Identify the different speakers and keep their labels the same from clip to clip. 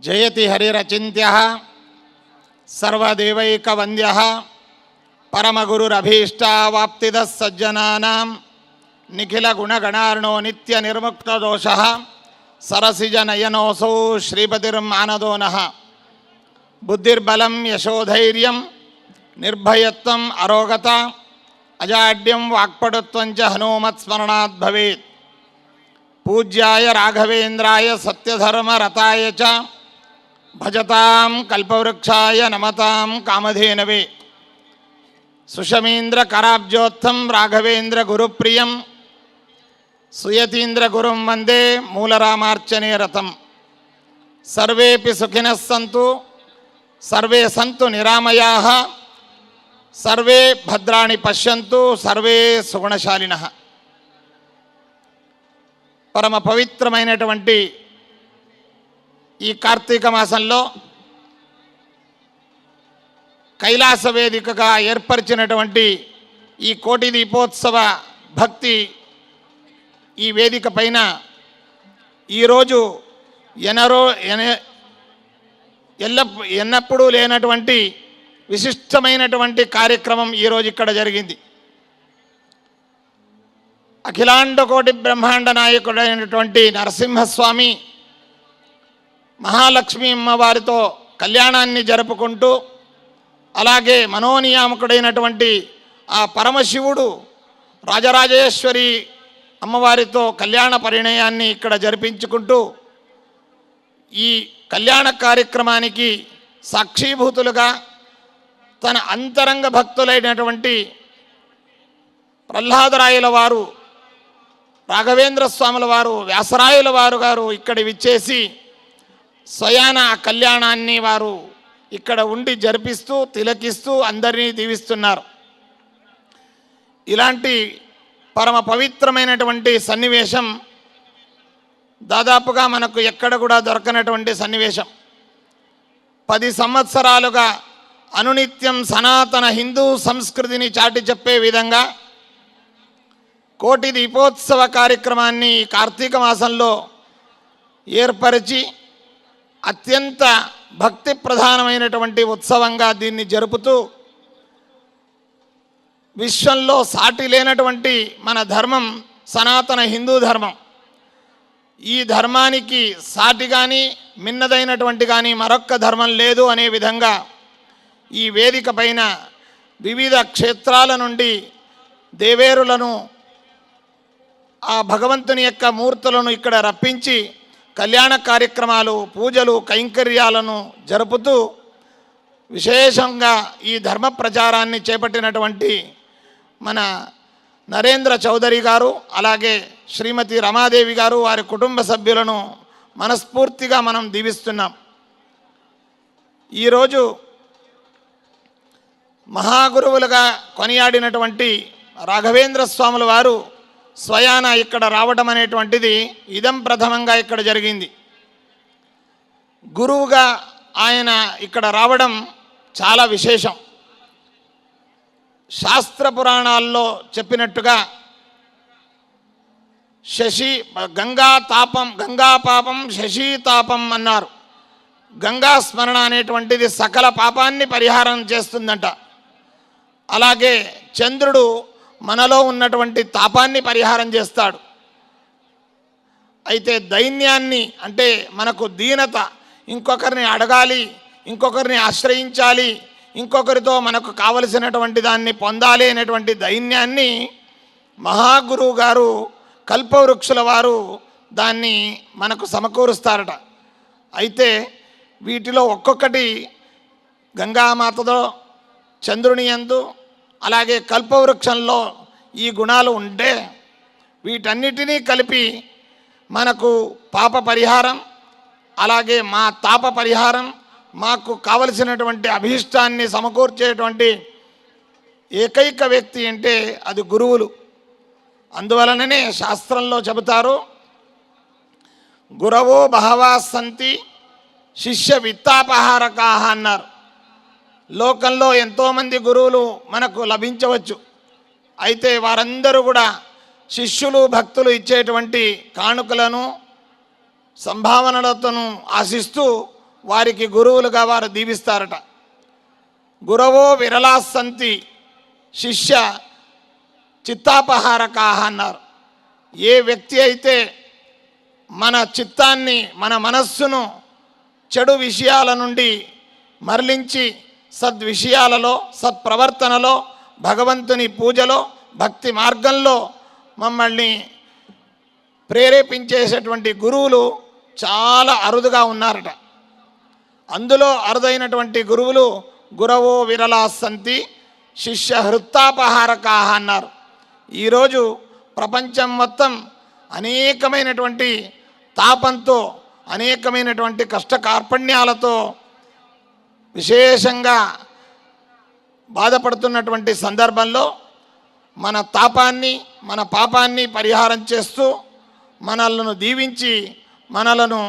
Speaker 1: జయతి హరిరచింత్యః సర్వదేవైకవంద్యః పరమగురురభీష్టావాప్తిదః సజ్జనానాం నిఖిల గుణగణార్ణో నిత్య నిర్ముక్తదోషః సరసిజనయనోऽసౌ శ్రీపతిర్మానదో నః. బుద్ధిర్బలం యశోధైర్యం నిర్భయత్వం అరోగత అజాడ్యం వాక్పటుత్వం చ హనుమత్స్మరణాత్ భవేత్. పూజ్యాయ రాఘవేంద్రాయ సత్యధర్మరతాయ చ భజతాం కల్పవృక్షాయ నమతాం కామధేనవే. సుషమీంద్ర కరాబ్జోత్థం రాఘవేంద్ర గురుప్రియం సుయతీంద్ర గురుం వందే మూలరామార్చనే రతం. సర్వేపి సుఖినః సంతు సర్వే సంతు నిరామయాః సర్వే భద్రాణి పశ్యంతు సర్వే సుగుణశాలినః. పరమ పవిత్రమైనటువంటి ఈ కార్తీక మాసంలో కైలాస వేదికగా ఏర్పరిచినటువంటి ఈ కోటి దీపోత్సవ భక్తి ఈ వేదిక పైన ఈరోజు ఎన్నప్పుడూ లేనటువంటి విశిష్టమైనటువంటి కార్యక్రమం ఈరోజు ఇక్కడ జరిగింది. అఖిలాండ కోటి బ్రహ్మాండ నాయకుడైనటువంటి నరసింహస్వామి మహాలక్ష్మి అమ్మవారితో కళ్యాణాన్ని జరుపుకుంటూ, అలాగే మనోనియామకుడైనటువంటి ఆ పరమశివుడు రాజరాజేశ్వరి అమ్మవారితో కళ్యాణ పరిణయాన్ని ఇక్కడ జరిపించుకుంటూ ఈ కళ్యాణ కార్యక్రమానికి సాక్షీభూతులుగా తన అంతరంగ భక్తులైనటువంటి ప్రహ్లాదరాయల వారు, రాఘవేంద్ర స్వాముల వారు, వ్యాసరాయల వారు గారు ఇక్కడ విచ్చేసి స్వయాన కళ్యాణాన్ని వారు ఇక్కడ ఉండి జరిపిస్తూ తిలకిస్తూ అందరినీ దీవిస్తున్నారు. ఇలాంటి పరమ పవిత్రమైనటువంటి సన్నివేశం దాదాపుగా మనకు ఎక్కడ కూడా దొరకనటువంటి సన్నివేశం. 10 సంవత్సరాలుగా అనునిత్యం సనాతన హిందూ సంస్కృతిని చాటి చెప్పే విధంగా కోటి దీపోత్సవ కార్యక్రమాన్ని కార్తీక మాసంలో ఏర్పరిచి అత్యంత భక్తి ప్రధానమైనటువంటి ఉత్సవంగా దీన్ని జరుపుతూ విశ్వంలో సాటి లేనటువంటి మన ధర్మం సనాతన హిందూ ధర్మం. ఈ ధర్మానికి సాటి కానీ మిన్నదైనటువంటి కానీ మరొక్క ధర్మం లేదు అనే విధంగా ఈ వేదిక పైన వివిధ క్షేత్రాల నుండి దేవేరులను, ఆ భగవంతుని యొక్క మూర్తులను ఇక్కడ రప్పించి కళ్యాణ కార్యక్రమాలు, పూజలు, కైంకర్యాలను జరుపుతూ విశేషంగా ఈ ధర్మ ప్రచారాన్ని చేపట్టినటువంటి మన నరేంద్ర చౌదరి గారు, అలాగే శ్రీమతి రమాదేవి గారు, వారి కుటుంబ సభ్యులను మనస్ఫూర్తిగా మనం దీవిస్తున్నాం. ఈరోజు మహాగురువులుగా కొనియాడినటువంటి రాఘవేంద్ర స్వాముల వారు స్వయాన ఇక్కడ రావడం అనేటువంటిది ఇదం ప్రథమంగా ఇక్కడ జరిగింది. గురువుగా ఆయన ఇక్కడ రావడం చాలా విశేషం. శాస్త్ర పురాణాల్లో చెప్పినట్టుగా గంగా పాపం శశి తాపం అన్నారు. గంగా స్మరణ అనేటువంటిది సకల పాపాన్ని పరిహారం చేస్తుందంట. అలాగే చంద్రుడు మనలో ఉన్నటువంటి తాపాన్ని పరిహారం చేస్తాడు. అయితే దైన్యాన్ని, అంటే మనకు దీనత, ఇంకొకరిని అడగాలి, ఇంకొకరిని ఆశ్రయించాలి, ఇంకొకరితో మనకు కావలసినటువంటి దాన్ని పొందాలి అనేటువంటి దైన్యాన్ని మహాగురువు గారు, కల్పవృక్షుల వారు దాన్ని మనకు సమకూరుస్తారట. అయితే వీటిలో ఒక్కొక్కటి గంగామాతలో, చంద్రుని యందు, అలాగే కల్పవృక్షంలో ఈ గుణాలు ఉంటే వీటన్నిటినీ కలిపి మనకు పాప పరిహారం, అలాగే మా తాప పరిహారం, మాకు కావలసినటువంటి అభీష్టాన్ని సమకూర్చేటువంటి ఏకైక వ్యక్తి అంటే అది గురువులు. అందువలననే శాస్త్రంలో చెబుతారు, గురవో బహవా సంతి శిష్య విత్తాపహారకాహ అన్నారు. లోకంలో ఎంతోమంది గురువులు మనకు లభించవచ్చు. అయితే వారందరూ కూడా శిష్యులు, భక్తులు ఇచ్చేటువంటి కానుకలను, సంభావనలతోనూ ఆశిస్తూ వారికి గురువులుగా వారు దీవిస్తారట. గురవో విరలాసంతి శిష్య చిత్తాపహారకాహ అన్నారు. ఏ వ్యక్తి అయితే మన చిత్తాన్ని, మన మనస్సును చెడు విషయాల నుండి మరలించి సద్విషయాలలో, సత్ప్రవర్తనలో, భగవంతుని పూజలో, భక్తి మార్గంలో మమ్మల్ని ప్రేరేపించేసేటువంటి గురువులు చాలా అరుదుగా ఉన్నారట. అందులో అరుదైనటువంటి గురువులు గురవో విరలాసంతి శిష్య హృత్తాపహారకాహ అన్నారు. ఈరోజు ప్రపంచం మొత్తం అనేకమైనటువంటి తాపంతో, అనేకమైనటువంటి కష్ట కార్పణ్యాలతో విశేషంగా బాధపడుతున్నటువంటి సందర్భంలో మన తాపాన్ని, మన పాపాన్ని పరిహారం చేస్తూ మనలను దీవించి మనలను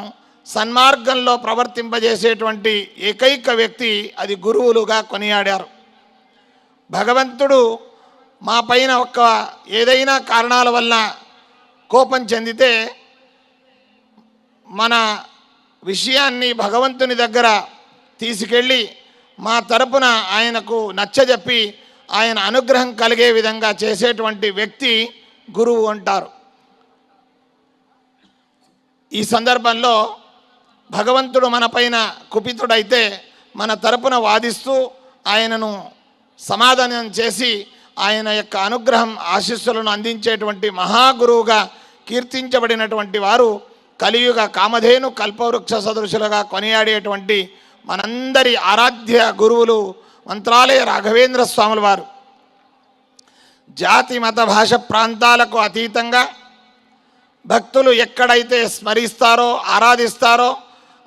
Speaker 1: సన్మార్గంలో ప్రవర్తింపజేసేటువంటి ఏకైక వ్యక్తి అది గురువులుగా కొనియాడారు. భగవంతుడు మా పైన ఏదైనా కారణాల వల్ల కోపం చెందితే మన విషయాన్ని భగవంతుని దగ్గర తీసుకెళ్ళి మా తరపున ఆయనకు నచ్చజెప్పి ఆయన అనుగ్రహం కలిగే విధంగా చేసేటువంటి వ్యక్తి గురువు అంటారు. ఈ సందర్భంలో భగవంతుడు మన పైన కుపితుడైతే మన తరపున వాదిస్తూ ఆయనను సమాధానం చేసి ఆయన యొక్క అనుగ్రహం, ఆశీస్సులను అందించేటువంటి మహాగురువుగా కీర్తించబడినటువంటి వారు కలియుగ కామధేను కల్పవృక్ష సదృశులుగా కొనియాడేటువంటి మనందరి ఆరాధ్య గురువులు మంత్రాలయ రాఘవేంద్ర స్వాముల వారు. జాతి మత భాష ప్రాంతాలకు అతీతంగా భక్తులు ఎక్కడైతే స్మరిస్తారో, ఆరాధిస్తారో,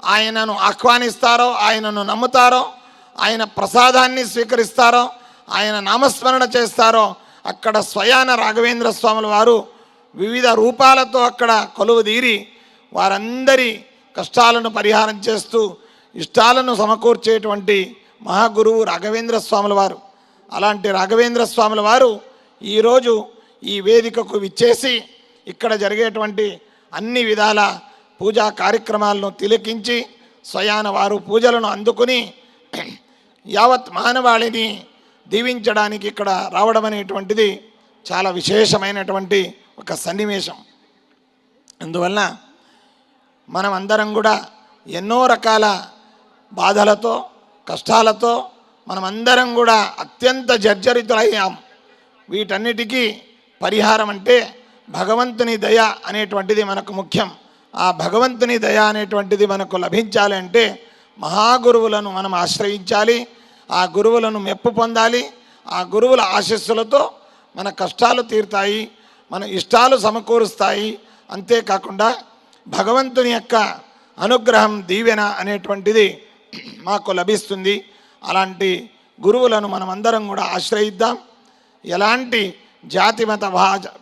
Speaker 1: ఆయనను ఆహ్వానిస్తారో, ఆయనను నమ్ముతారో, ఆయన ప్రసాదాన్ని స్వీకరిస్తారో, ఆయన నామస్మరణ చేస్తారో అక్కడ స్వయాన రాఘవేంద్ర స్వాముల వారు వివిధ రూపాలతో అక్కడ కొలువుదీరి వారందరి కష్టాలను పరిహారం చేస్తూ ఇష్టాలను సమకూర్చేటువంటి మహాగురువు రాఘవేంద్ర స్వాముల వారు. అలాంటి రాఘవేంద్ర స్వాముల వారు ఈరోజు ఈ వేదికకు విచ్చేసి ఇక్కడ జరిగేటువంటి అన్ని విధాల పూజా కార్యక్రమాలను తిలకించి స్వయాన వారు పూజలను అందుకుని యావత్ మానవాళిని దీవించడానికి ఇక్కడ రావడం అనేటువంటిది చాలా విశేషమైనటువంటి ఒక సన్నివేశం. అందువలన మనం అందరం కూడా ఎన్నో రకాల బాధలతో, కష్టాలతో మనమందరం కూడా అత్యంత జర్జరితులయ్యాం. వీటన్నిటికీ పరిహారం అంటే భగవంతుని దయ అనేటువంటిది మనకు ముఖ్యం. ఆ భగవంతుని దయ అనేటువంటిది మనకు లభించాలి అంటే మహాగురువులను మనం ఆశ్రయించాలి, ఆ గురువులను మెప్పు పొందాలి. ఆ గురువుల ఆశీస్సులతో మన కష్టాలు తీరుతాయి, మన ఇష్టాలు సమకూరుస్తాయి. అంతేకాకుండా భగవంతుని యొక్క అనుగ్రహం, దీవెన అనేటువంటిది మాకు లభిస్తుంది. అలాంటి గురువులను మనమందరం కూడా ఆశ్రయిద్దాం. ఎలాంటి జాతి మత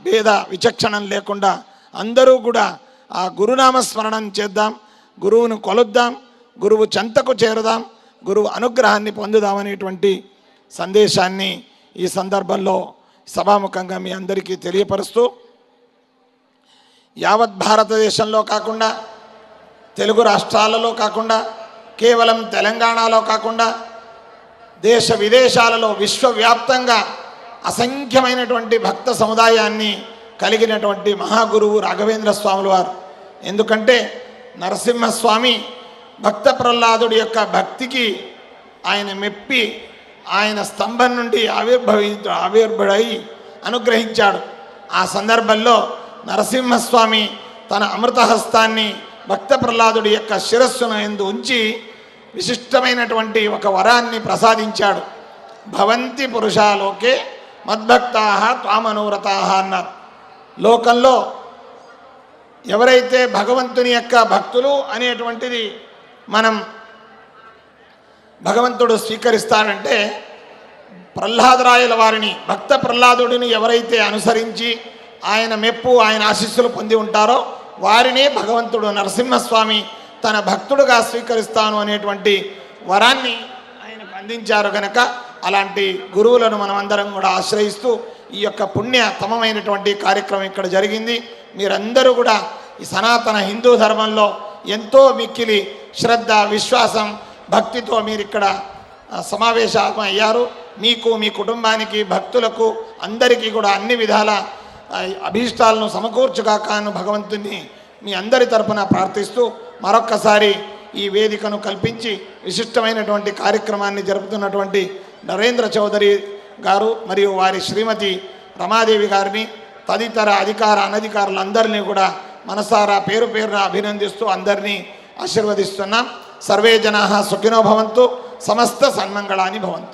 Speaker 1: భేద విచక్షణం లేకుండా అందరూ కూడా ఆ గురునామస్మరణం చేద్దాం, గురువును కొలుద్దాం, గురువు చెంతకు చేరుదాం, గురువు అనుగ్రహాన్ని పొందుదామనేటువంటి సందేశాన్ని ఈ సందర్భంలో సభాముఖంగా మీ అందరికీ తెలియపరుస్తూ, యావత్ భారతదేశంలో కాకుండా, తెలుగు రాష్ట్రాలలో కాకుండా, కేవలం తెలంగాణలో కాకుండా దేశ విదేశాలలో విశ్వవ్యాప్తంగా అసంఖ్యమైనటువంటి భక్త సముదాయాన్ని కలిగినటువంటి మహాగురువు రాఘవేంద్ర స్వాముల వారు. ఎందుకంటే నరసింహస్వామి భక్త ప్రహ్లాదుడి యొక్క భక్తికి ఆయన మెప్పి ఆయన స్తంభం నుండి ఆవిర్భుడై అనుగ్రహించాడు. ఆ సందర్భంలో నరసింహస్వామి తన అమృతహస్తాన్ని భక్త ప్రహ్లాదుడి యొక్క శిరస్సును ఎందు ఉంచి విశిష్టమైనటువంటి ఒక వరాన్ని ప్రసాదించాడు. భవంతి పురుషాలోకే మద్భక్తాః త్వామనూరతాః అన్నారు. లోకంలో ఎవరైతే భగవంతుని యొక్క భక్తులు అనేటువంటిది మనం భగవంతుడు స్వీకరిస్తాడంటే, ప్రహ్లాదరాయల వారిని, భక్త ప్రహ్లాదుడిని ఎవరైతే అనుసరించి ఆయన మెప్పు, ఆయన ఆశీస్సులు పొంది ఉంటారో వారినే భగవంతుడు నరసింహస్వామి తన భక్తుడుగా స్వీకరిస్తాను అనేటువంటి వరాన్ని ఆయనకు అందించారు. గనక అలాంటి గురువులను మనం అందరం కూడా ఆశ్రయిస్తూ ఈ యొక్క పుణ్యతమమైనటువంటి కార్యక్రమం ఇక్కడ జరిగింది. మీరందరూ కూడా ఈ సనాతన హిందూ ధర్మంలో ఎంతో మిక్కిలి శ్రద్ధ, విశ్వాసం, భక్తితో మీరు ఇక్కడ సమావేశం అయ్యారు. మీకు, మీ కుటుంబానికి, భక్తులకు అందరికీ కూడా అన్ని విధాల అభీష్టాలను సమకూర్చుగాకాను భగవంతుని మీ అందరి తరపున ప్రార్థిస్తూ మరొక్కసారి ఈ వేదికను కల్పించి విశిష్టమైనటువంటి కార్యక్రమాన్ని జరుపుతున్నటువంటి నరేంద్ర చౌదరి గారు మరియు వారి శ్రీమతి రమాదేవి గారిని తదితర అధికార అనధికారులందరినీ కూడా మనసారా పేరు పేరున అభినందిస్తూ అందరినీ ఆశీర్వదిస్తున్నాం. సర్వే జనాః సుఖినో భవంతు, సమస్త సన్మంగళాని భవంతు.